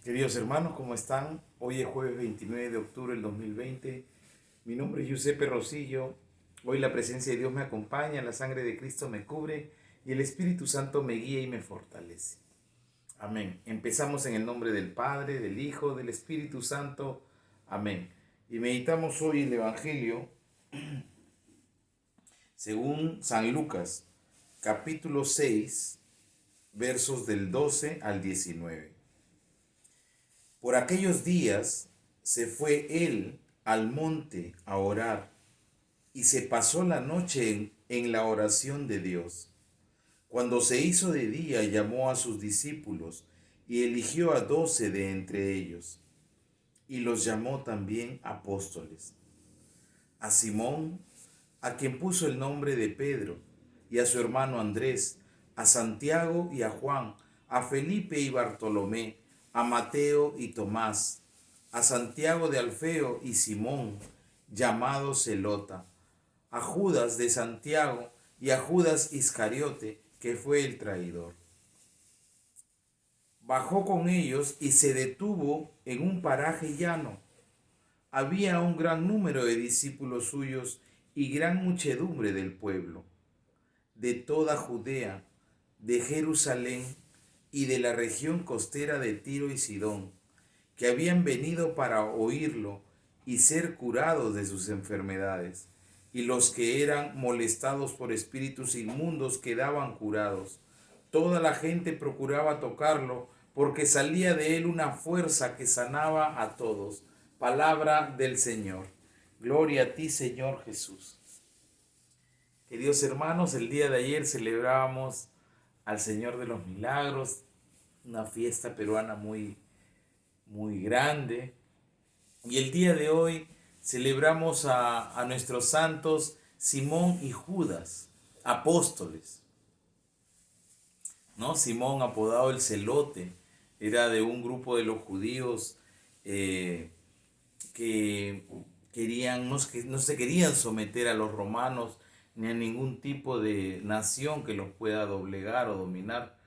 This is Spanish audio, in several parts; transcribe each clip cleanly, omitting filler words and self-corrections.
Queridos hermanos, ¿cómo están? Hoy es jueves 29 de octubre del 2020. Mi nombre es Giuseppe Rosillo. Hoy la presencia de Dios me acompaña, la sangre de Cristo me cubre y el Espíritu Santo me guía y me fortalece. Amén. Empezamos en el nombre del Padre, del Hijo, del Espíritu Santo. Amén. Y meditamos hoy el Evangelio según San Lucas, capítulo 6, versos del 12 al 19. Por aquellos días se fue él al monte a orar y se pasó la noche en la oración de Dios. Cuando se hizo de día, llamó a sus discípulos y eligió a 12 de entre ellos y los llamó también apóstoles. A Simón, a quien puso el nombre de Pedro, y a su hermano Andrés, a Santiago y a Juan, a Felipe y Bartolomé, a Mateo y Tomás, a Santiago de Alfeo y Simón, llamado Zelota, a Judas de Santiago y a Judas Iscariote, que fue el traidor. Bajó con ellos y se detuvo en un paraje llano. Había un gran número de discípulos suyos y gran muchedumbre del pueblo, de toda Judea, de Jerusalén y de la región costera de Tiro y Sidón, que habían venido para oírlo y ser curados de sus enfermedades. Y los que eran molestados por espíritus inmundos quedaban curados. Toda la gente procuraba tocarlo, porque salía de él una fuerza que sanaba a todos. Palabra del Señor. Gloria a ti, Señor Jesús. Queridos hermanos, el día de ayer celebrábamos al Señor de los Milagros, una fiesta peruana muy grande. Y el día de hoy celebramos a nuestros santos Simón y Judas, apóstoles, ¿no? Simón, apodado el Celote, era de un grupo de los judíos que no se querían someter a los romanos ni a ningún tipo de nación que los pueda doblegar o dominar,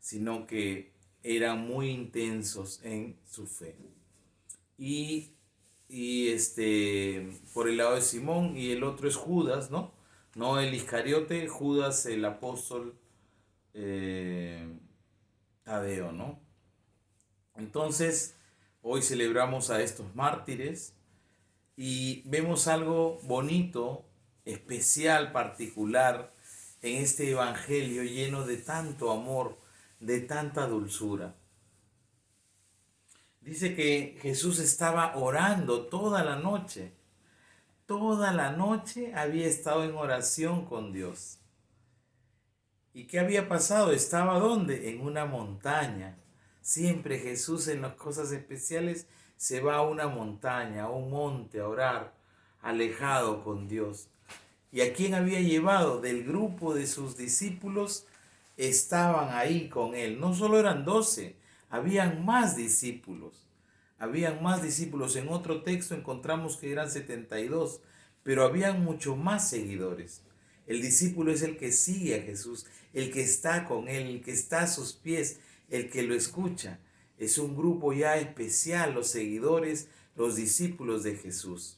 sino que eran muy intensos en su fe. Y, por el lado de Simón, y el otro es Judas, ¿no? No el Iscariote, Judas el apóstol Tadeo, ¿no? Entonces, hoy celebramos a estos mártires y vemos algo bonito, especial, particular en este evangelio lleno de tanto amor, de tanta dulzura. Dice que Jesús estaba orando toda la noche. Toda la noche había estado en oración con Dios. ¿Y qué había pasado? ¿Estaba dónde? En una montaña. Siempre Jesús en las cosas especiales se va a una montaña, a un monte, a orar, alejado con Dios. ¿Y a quién había llevado? Del grupo de sus discípulos estaban ahí con él. No solo eran 12, habían más discípulos. Habían más discípulos. En otro texto encontramos que eran 72, pero habían mucho más seguidores. El discípulo es el que sigue a Jesús, el que está con él, el que está a sus pies, el que lo escucha. Es un grupo ya especial, los seguidores, los discípulos de Jesús.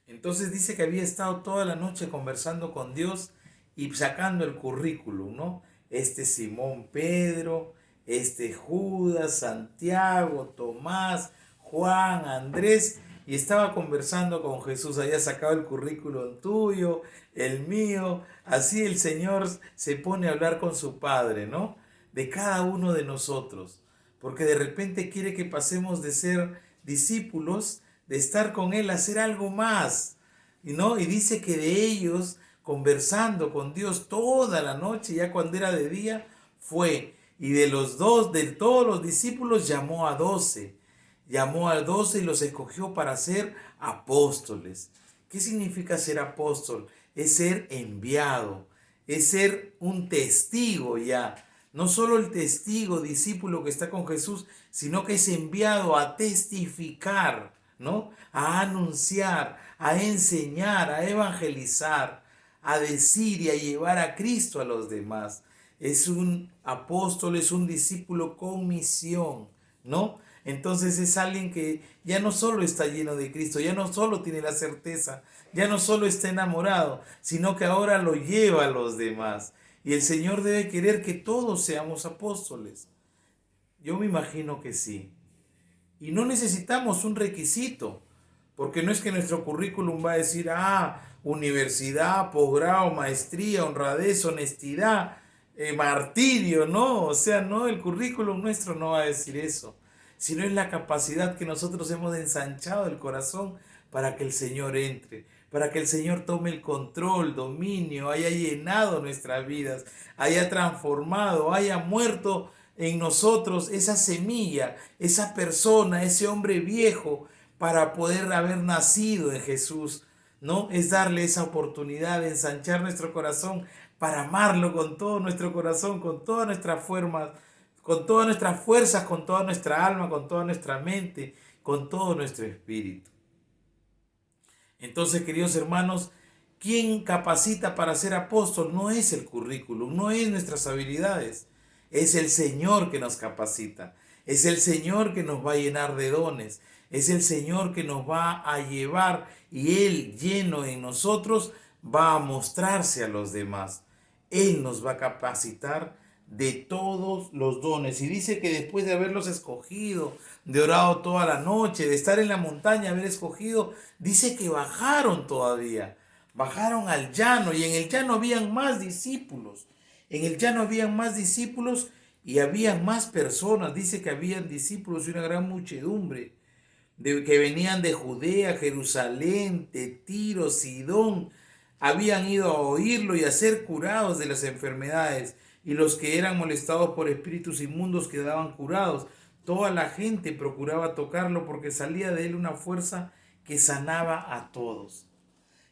Entonces dice que había estado toda la noche conversando con Dios y sacando el currículum, ¿no? Este Simón Pedro, este Judas, Santiago, Tomás, Juan, Andrés, y estaba conversando con Jesús. Había sacado el currículum tuyo, el mío. Así el Señor se pone a hablar con su Padre, ¿no? De cada uno de nosotros. Porque de repente quiere que pasemos de ser discípulos, de estar con Él, a hacer algo más, ¿no? Y dice que de ellos, conversando con Dios toda la noche, ya cuando era de día, fue. Y de todos los discípulos, llamó a 12 y los escogió para ser apóstoles. ¿Qué significa ser apóstol? Es ser enviado, es ser un testigo ya. No solo el testigo, discípulo que está con Jesús, sino que es enviado a testificar, ¿no? A anunciar, a enseñar, a evangelizar, a decir y a llevar a Cristo a los demás. Es un apóstol, es un discípulo con misión, ¿no? Entonces es alguien que ya no solo está lleno de Cristo, ya no solo tiene la certeza, ya no solo está enamorado, sino que ahora lo lleva a los demás. Y el Señor debe querer que todos seamos apóstoles. Yo me imagino que sí. Y no necesitamos un requisito, porque no es que nuestro currículum va a decir, universidad, posgrado, maestría, honradez, honestidad, martirio, no, o sea, no, el currículum nuestro no va a decir eso, sino es la capacidad que nosotros hemos ensanchado el corazón para que el Señor entre, para que el Señor tome el control, dominio, haya llenado nuestras vidas, haya transformado, haya muerto en nosotros esa semilla, esa persona, ese hombre viejo, para poder haber nacido en Jesús, ¿no? Es darle esa oportunidad de ensanchar nuestro corazón para amarlo con todo nuestro corazón, con todas nuestras formas, con todas nuestras fuerzas, con toda nuestra alma, con toda nuestra mente, con todo nuestro espíritu. Entonces, queridos hermanos, ¿quién capacita para ser apóstol? No es el currículum, no es nuestras habilidades, es el Señor que nos capacita, es el Señor que nos va a llenar de dones, es el Señor que nos va a llevar y Él, lleno en nosotros, va a mostrarse a los demás. Él nos va a capacitar de todos los dones. Y dice que después de haberlos escogido, de orado toda la noche, de estar en la montaña, haber escogido, dice que bajaron todavía. Bajaron al llano y en el llano habían más discípulos. En el llano habían más discípulos y habían más personas. Dice que habían discípulos y una gran muchedumbre que venían de Judea, Jerusalén, de Tiro, Sidón, habían ido a oírlo y a ser curados de las enfermedades, y los que eran molestados por espíritus inmundos quedaban curados. Toda la gente procuraba tocarlo porque salía de él una fuerza que sanaba a todos.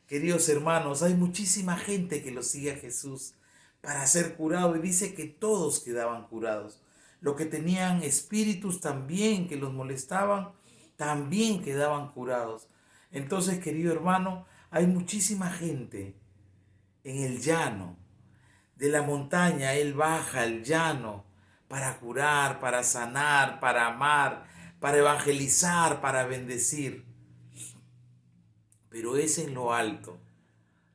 Queridos hermanos, hay muchísima gente que lo sigue a Jesús para ser curado y dice que todos quedaban curados. Los que tenían espíritus también que los molestaban, también quedaban curados. Entonces, querido hermano, hay muchísima gente en el llano. De la montaña, Él baja al llano para curar, para sanar, para amar, para evangelizar, para bendecir. Pero es en lo alto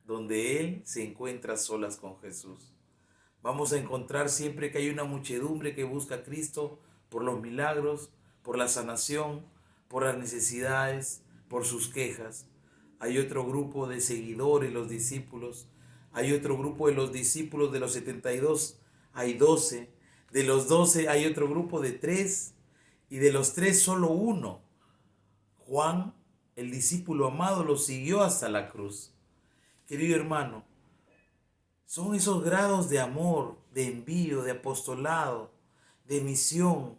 donde Él se encuentra a solas con Jesús. Vamos a encontrar siempre que hay una muchedumbre que busca a Cristo por los milagros, por la sanación, por las necesidades, por sus quejas. Hay otro grupo de seguidores, los discípulos. Hay otro grupo de los discípulos de los 72, hay 12. De los 12 hay otro grupo de 3 y de los 3 solo uno. Juan, el discípulo amado, lo siguió hasta la cruz. Querido hermano, son esos grados de amor, de envío, de apostolado, de misión.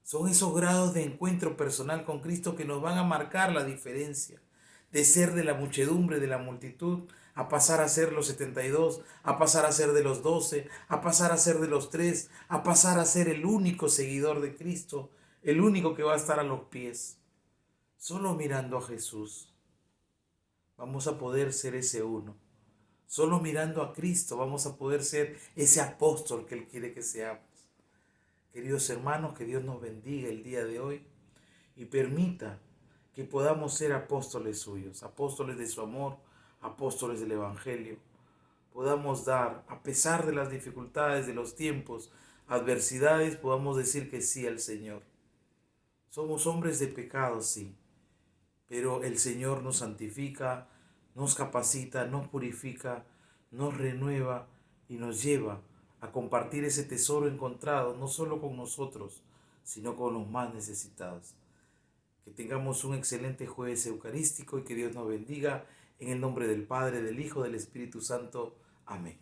Son esos grados de encuentro personal con Cristo que nos van a marcar la diferencia. De ser de la muchedumbre, de la multitud, a pasar a ser los 72, a pasar a ser de los 12, a pasar a ser de los 3, a pasar a ser el único seguidor de Cristo, el único que va a estar a los pies. Solo mirando a Jesús vamos a poder ser ese uno. Solo mirando a Cristo vamos a poder ser ese apóstol que Él quiere que seamos. Queridos hermanos, que Dios nos bendiga el día de hoy y permita que podamos ser apóstoles suyos, apóstoles de su amor, apóstoles del Evangelio. Podamos dar, a pesar de las dificultades de los tiempos, adversidades, podamos decir que sí al Señor. Somos hombres de pecado, sí, pero el Señor nos santifica, nos capacita, nos purifica, nos renueva y nos lleva a compartir ese tesoro encontrado, no solo con nosotros, sino con los más necesitados. Que tengamos un excelente jueves eucarístico y que Dios nos bendiga en el nombre del Padre, del Hijo, del Espíritu Santo. Amén.